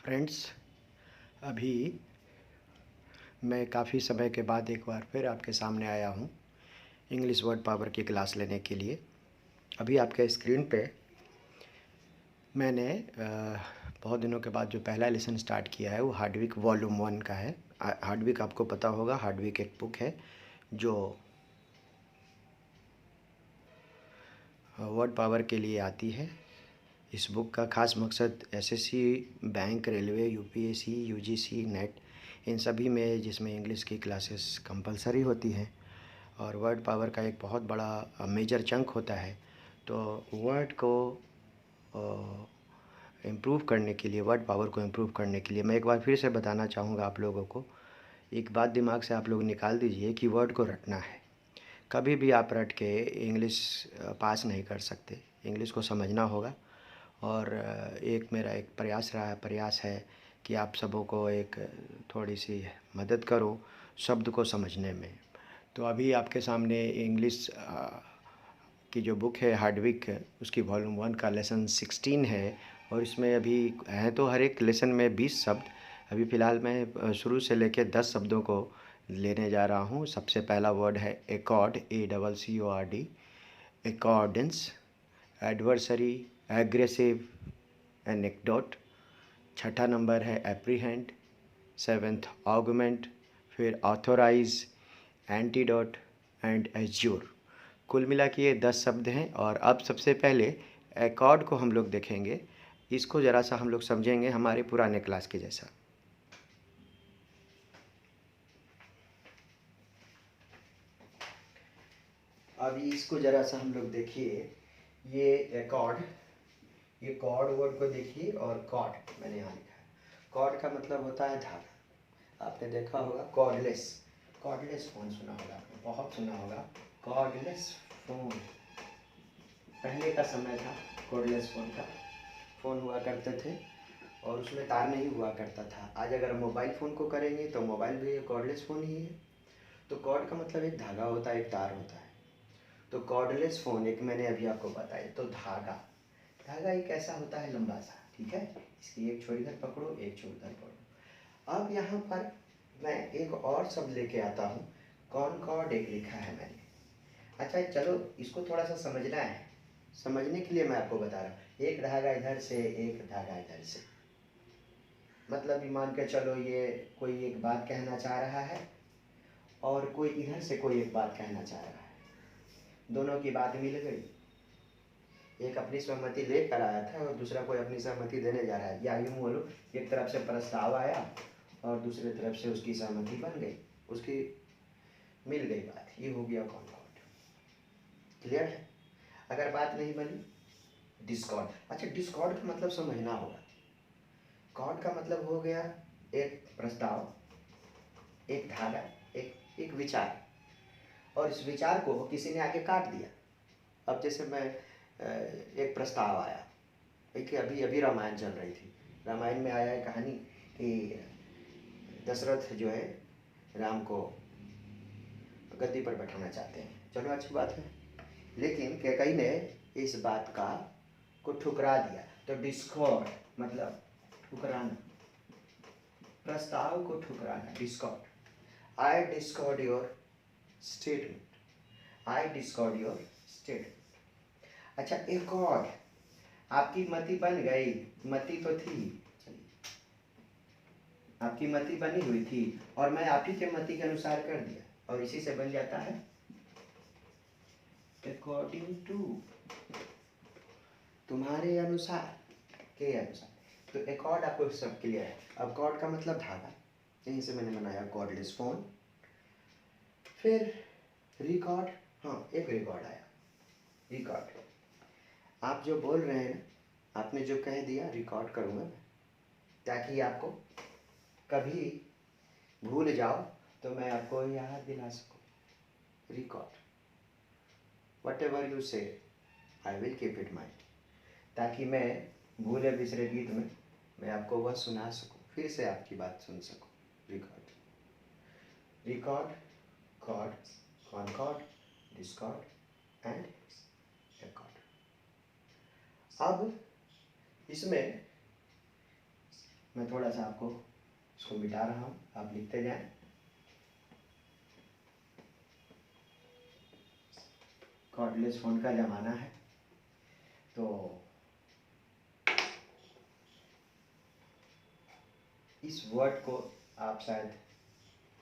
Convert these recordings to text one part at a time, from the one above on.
Friends, अभी मैं काफ़ी समय के बाद एक बार फिर आपके सामने आया हूँ इंग्लिश वर्ड पावर की क्लास लेने के लिए। अभी आपके स्क्रीन पे मैंने बहुत दिनों के बाद जो पहला लेसन स्टार्ट किया है वो हार्डविक वॉल्यूम 1 का है। हार्डविक आपको पता होगा, हार्डविक एक बुक है जो वर्ड पावर के लिए आती है। इस बुक का ख़ास मकसद SSC, bank, railway, UPSC, UGC, NET इन सभी में जिसमें इंग्लिश की क्लासेस कंपलसरी होती हैं और वर्ड पावर का एक बहुत बड़ा मेजर चंक होता है। तो वर्ड को इम्प्रूव करने के लिए, वर्ड पावर को इम्प्रूव करने के लिए मैं एक बार फिर से बताना चाहूँगा आप लोगों को। एक बात दिमाग से आप लोग निकाल दीजिए कि वर्ड को रटना है। कभी भी आप रट के इंग्लिश पास नहीं कर सकते। इंग्लिश को समझना होगा और एक मेरा एक प्रयास है कि आप सबों को एक थोड़ी सी मदद करो शब्द को समझने में। तो अभी आपके सामने इंग्लिश की जो बुक है हार्डविक, उसकी वॉल्यूम 1 का लेसन 16 है और इसमें अभी हैं तो हर एक लेसन में 20 शब्द। अभी फ़िलहाल मैं शुरू से लेके 10 शब्दों को लेने जा रहा हूँ। सबसे पहला वर्ड है accord, ACCORD, accordance, adversary, aggressive, anecdote. छठा नंबर है एप्रीहेंड, 7th ऑगमेंट, फिर ऑथोराइज, एंटीडोट एंड एज्योर। कुल मिला के ये 10 शब्द हैं और अब सबसे पहले एकॉर्ड को हम लोग देखेंगे। इसको ज़रा सा हम लोग समझेंगे हमारे पुराने क्लास के जैसा। अभी इसको ज़रा सा हम लोग देखिए, ये एकॉर्ड, ये कॉर्ड वर्ड को देखिए और कॉर्ड मैंने यहाँ लिखा है। कॉर्ड का मतलब होता है धागा। आपने देखा होगा कॉर्डलेस, कॉर्डलेस फ़ोन सुना होगा आपने, बहुत सुना होगा कॉर्डलेस फ़ोन। पहले का समय था कॉर्डलेस फ़ोन का, फ़ोन हुआ करते थे और उसमें तार नहीं हुआ करता था। आज अगर मोबाइल फ़ोन को करेंगे तो मोबाइल भी कॉर्डलेस फ़ोन ही है। तो कॉर्ड का मतलब एक धागा होता है, एक तार होता है। तो कॉर्डलेस फ़ोन एक मैंने अभी आपको बताया। तो धागा, धागा एक ऐसा होता है लंबा सा, ठीक है। इसकी एक छोर इधर पकड़ो, एक छोर इधर पकड़ो। अब यहाँ पर मैं एक और शब्द लेके आता हूँ, कॉनकॉर्ड एक लिखा है मैंने। अच्छा चलो इसको थोड़ा सा समझना है, समझने के लिए मैं आपको बता रहा हूँ। एक धागा इधर से, एक धागा इधर से, मतलब मान के चलो ये कोई एक बात कहना चाह रहा है और कोई इधर से कोई एक बात कहना चाह रहा है। दोनों की बात मिल गई, एक अपनी सहमति लेकर आया था और दूसरा कोई अपनी सहमति देने जा रहा है। या यूँ बोलो, एक तरफ से प्रस्ताव आया और दूसरी तरफ से उसकी सहमति बन गई, उसकी मिल गई बात, ये हो गया कॉन्कॉर्ड। क्लियर है। अगर बात नहीं बनी, डिस्कॉर्ड। अच्छा, डिस्कॉर्ड का मतलब समझना होगा। कॉर्ड का मतलब हो गया एक प्रस्ताव, एक धागा, एक विचार, और इस विचार को किसी ने आके काट दिया। अब जैसे मैं एक प्रस्ताव आया, एक अभी अभी रामायण चल रही थी, रामायण में आया है कहानी कि दशरथ जो है राम को गद्दी पर बैठाना चाहते हैं। चलो अच्छी बात है, लेकिन कैकई ने इस बात का को ठुकरा दिया। तो डिस्कॉर्ड मतलब ठुकराना, प्रस्ताव को ठुकराना, discord. I discord your statement, I discord your statement. अच्छा, एक और, आपकी मति बन गई, मति तो थी, आपकी मति बनी हुई थी और मैं आप ही के मति के अनुसार कर दिया, और इसी से बन जाता है अकॉर्डिंग टू, तुम्हारे अनुसार, के अनुसार। तो एकॉर्ड आपको सब क्लियर है। अब कॉर्ड का मतलब धागा, यहीं से मैंने बनाया कॉर्डलेस फोन। फिर रिकॉर्ड, हाँ एक रिकॉर्ड आया, रिकॉर्ड। आप जो बोल रहे हैं ना, आपने जो कह दिया रिकॉर्ड करूँगा मैं, ताकि आपको कभी भूल जाओ तो मैं आपको याद दिला सकूँ। रिकॉर्ड, वट एवर यू से I will keep it mind, ताकि मैं भूले बिसरे गीत में मैं आपको वह सुना सकूँ, फिर से आपकी बात सुन सकूँ। Record, record, cord, concord, discord and accord. अब इसमें मैं थोड़ा सा आपको इसको मिटा रहा हूँ, आप लिखते जाएं। कॉर्डलेस फ़ोन का ज़माना है, तो इस वर्ड को आप शायद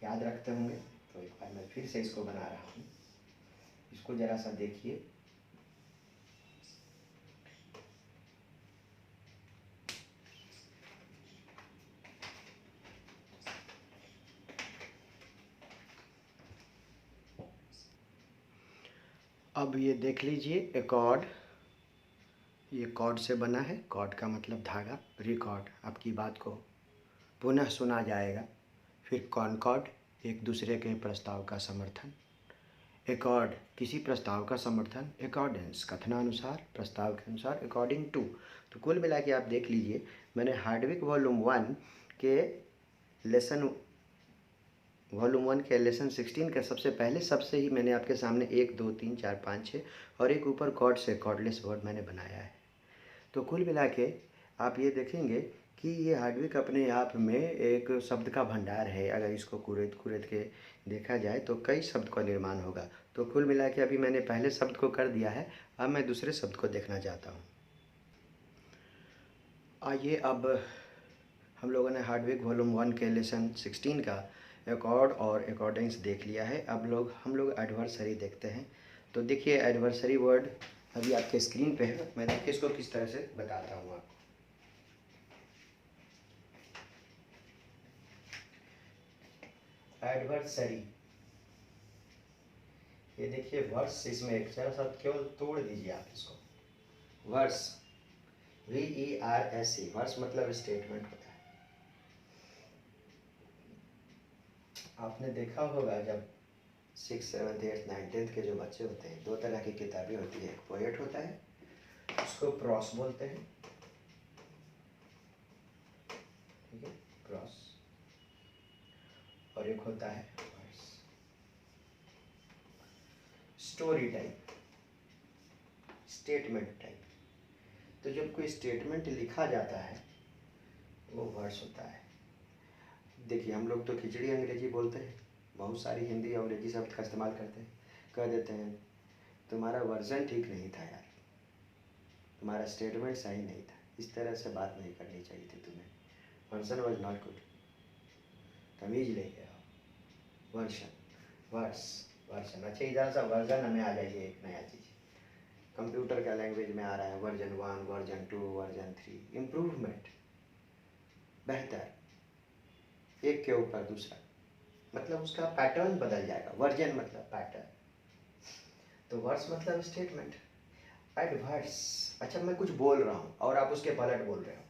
याद रखते होंगे, तो एक बार मैं फिर से इसको बना रहा हूँ। इसको ज़रा सा देखिए, अब ये देख लीजिए एकॉर्ड, ये कॉर्ड से बना है। कॉर्ड का मतलब धागा। रिकॉर्ड, आपकी बात को पुनः सुना जाएगा। फिर कॉनकॉर्ड, एक दूसरे के प्रस्ताव का समर्थन। एकॉर्ड, किसी प्रस्ताव का समर्थन। अकॉर्डेंस, कथनानुसार, प्रस्ताव के अनुसार। According to. तो कुल मिला के आप देख लीजिए, मैंने हार्डविक वॉल्यूम 1 के लेसन 16 का सबसे पहले सबसे ही मैंने आपके सामने 1 2 3 4 5 6 और एक ऊपर कॉर्ड से कॉर्डलेस वर्ड मैंने बनाया है। तो कुल मिला के आप ये देखेंगे कि ये हार्डविक अपने आप में एक शब्द का भंडार है। अगर इसको कुरेद कुरेद के देखा जाए तो कई शब्द का निर्माण होगा। तो कुल मिला के अभी मैंने पहले शब्द को कर दिया है, अब मैं दूसरे शब्द को देखना चाहता हूँ। आइए, अब हम लोगों ने हार्डविक वॉल्यूम 1 के लेसन 16 का एकॉर्ड और अकॉर्डेंस देख लिया है। अब हम लोग एडवर्सरी देखते हैं। तो देखिए, एडवर्सरी वर्ड अभी आपके स्क्रीन पे है। मैं देखिए इसको किस तरह से बताता हूँ आपको। एडवर्सरी, ये देखिए वर्स, इसमें एक जरा सा केवल तोड़ दीजिए आप इसको। वर्स, VERS, वर्स मतलब स्टेटमेंट होता है। आपने देखा होगा जब 6, 7, 8, 9, 10 के जो बच्चे होते हैं, दो तरह की किताबें होती है। एक पोएट होता है, उसको प्रॉस बोलते हैं, ठीक है, प्रॉस, और एक होता है verse. Story type, statement type. तो जब कोई स्टेटमेंट लिखा जाता है वो वर्स होता है। देखिए, हम लोग तो खिचड़ी अंग्रेजी बोलते हैं, बहुत सारी हिंदी अंग्रेजी शब्द का इस्तेमाल करते हैं। कह देते हैं तुम्हारा वर्जन ठीक नहीं था यार, तुम्हारा स्टेटमेंट सही नहीं था, इस तरह से बात नहीं करनी चाहिए थी तुम्हें, वर्जन वॉज नॉट गुड, तमीज ले गया। Version, verse, version. अच्छा, इधर सा वर्जन हमें आ जाइए, एक नया चीज़ कंप्यूटर का लैंग्वेज में आ रहा है। Version 1, version 2, version 3। इम्प्रूवमेंट, बेहतर, एक के ऊपर दूसरा, मतलब उसका पैटर्न बदल जाएगा। वर्जन मतलब पैटर्न। तो वर्स मतलब स्टेटमेंट। एडवर्स, अच्छा मैं कुछ बोल रहा हूँ और आप उसके पलट बोल रहे हो,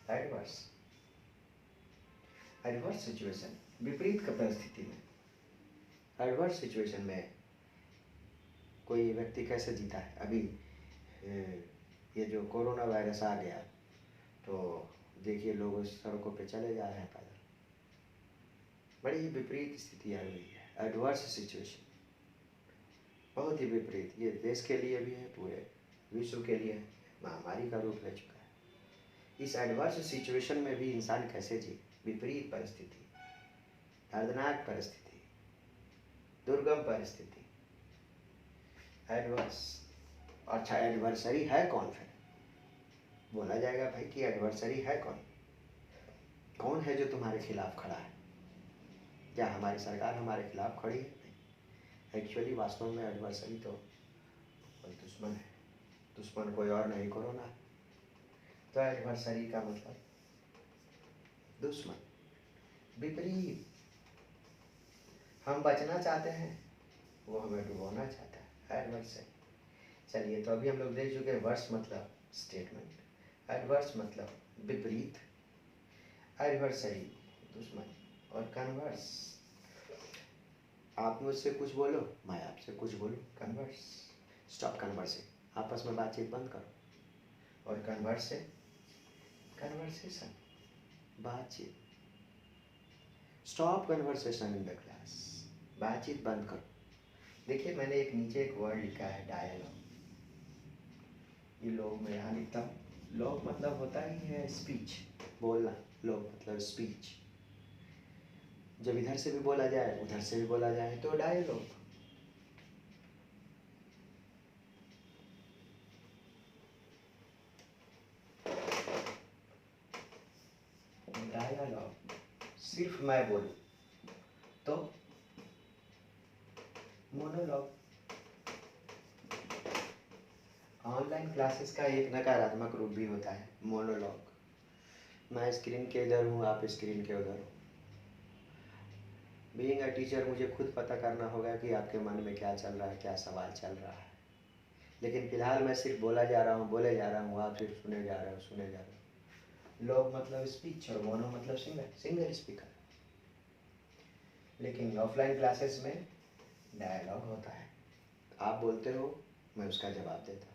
एडवर्स। एडवर्स सिचुएशन, विपरीत की परिस्थिति में। एडवर्स सिचुएशन में कोई व्यक्ति कैसे जीता है। अभी ये जो कोरोना वायरस आ गया, तो देखिए लोग सड़कों पे चले जा रहे हैं पैदल। बड़ी ही विपरीत स्थिति आ गई है, एडवर्स सिचुएशन, बहुत ही विपरीत। ये देश के लिए भी है, पूरे विश्व के लिए महामारी का रूप ले चुका है। इस एडवर्स सिचुएशन में भी इंसान कैसे जी, विपरीत परिस्थिति, दर्दनाक परिस्थिति, दुर्गम परिस्थिति, एडवर्स। अच्छा, एडवर्सरी है कौन? फिर बोला जाएगा भाई कि एडवर्सरी है कौन, कौन है जो तुम्हारे खिलाफ खड़ा है। क्या हमारी सरकार हमारे खिलाफ खड़ी है? एक्चुअली वास्तव में एडवर्सरी तो कोई दुश्मन है, दुश्मन कोई और नहीं, कोरोना। तो एडवर्सरी का मतलब दुश्मन, विपरीत। हम बचना चाहते हैं, वो हमें डुबोना चाहता है, एडवर्सरी। चलिए, तो अभी हम लोग देख चुके हैं वर्स मतलब स्टेटमेंट, एडवर्स मतलब विपरीत, एडवर्सरी दुश्मन, और कन्वर्स, आप मुझसे कुछ बोलो, मैं आपसे कुछ बोलूँ, कन्वर्स। स्टॉप कन्वर्सिंग, आपस में बातचीत बंद करो। और कन्वर्स से कन्वर्सेशन, बातचीत। Stop conversation in the class, बातचीत बंद करो। देखिए, मैंने नीचे एक वर्ड लिखा है, डायलॉग। ये लोग मैं यहाँ लिखता हूँ, लोग मतलब होता ही है स्पीच, बोलना। लोग मतलब स्पीच, जब इधर से भी बोला जाए उधर से भी बोला जाए तो डायलॉग। डायलॉग सिर्फ मैं बोलूं तो मोनोलॉग। ऑनलाइन क्लासेस का एक नकारात्मक रूप भी होता है, मोनोलॉग। मैं स्क्रीन के इधर हूँ, आप स्क्रीन के उधर हो। बीइंग अ टीचर मुझे खुद पता करना होगा कि आपके मन में क्या चल रहा है, क्या सवाल चल रहा है। लेकिन फिलहाल मैं सिर्फ बोला जा रहा हूँ, बोले जा रहा हूँ, आप सिर्फ सुने जा रहे हो, सुने जा रहे हो। लोग मतलब स्पीच और मोनो मतलब सिंगर, सिंगर स्पीकर। लेकिन ऑफलाइन क्लासेस में डायलॉग होता है, आप बोलते हो, मैं उसका जवाब देता हूँ।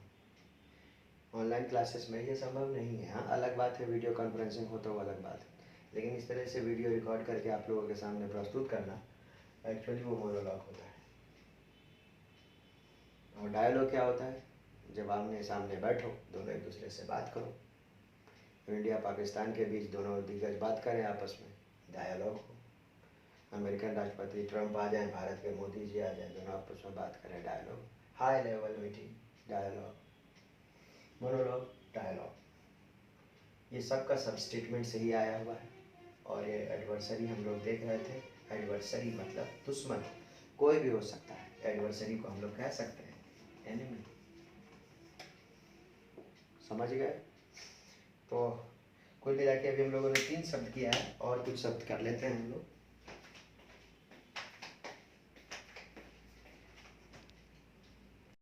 ऑनलाइन क्लासेस में ये संभव नहीं है। हाँ, अलग बात है वीडियो कॉन्फ्रेंसिंग हो तो वो अलग बात है, लेकिन इस तरह से वीडियो रिकॉर्ड करके आप लोगों के सामने प्रस्तुत करना एक्चुअली वो मोनोलॉग होता है। और डायलॉग क्या होता है? जब आमने सामने बैठो, दोनों एक दूसरे से बात करो, इंडिया पाकिस्तान के बीच दोनों दिग्गज बात करें आपस में, डायलॉग हो। अमेरिकन राष्ट्रपति ट्रंप आ जाएं, भारत के मोदी जी आ जाएं, दोनों आपस में बात करें, dialogue. High level meeting, dialogue. Monologue, dialogue, ये सब का सब स्टेटमेंट से ही आया हुआ है। और ये एडवर्सरी हम लोग देख रहे थे। एडवर्सरी मतलब दुश्मन, कोई भी हो सकता है। एडवर्सरी को हम लोग कह सकते हैं एनिमी। समझ गए? तो कुल मिला के अभी हम लोगों ने 3 शब्द किया है, और कुछ शब्द कर लेते हैं हम लोग।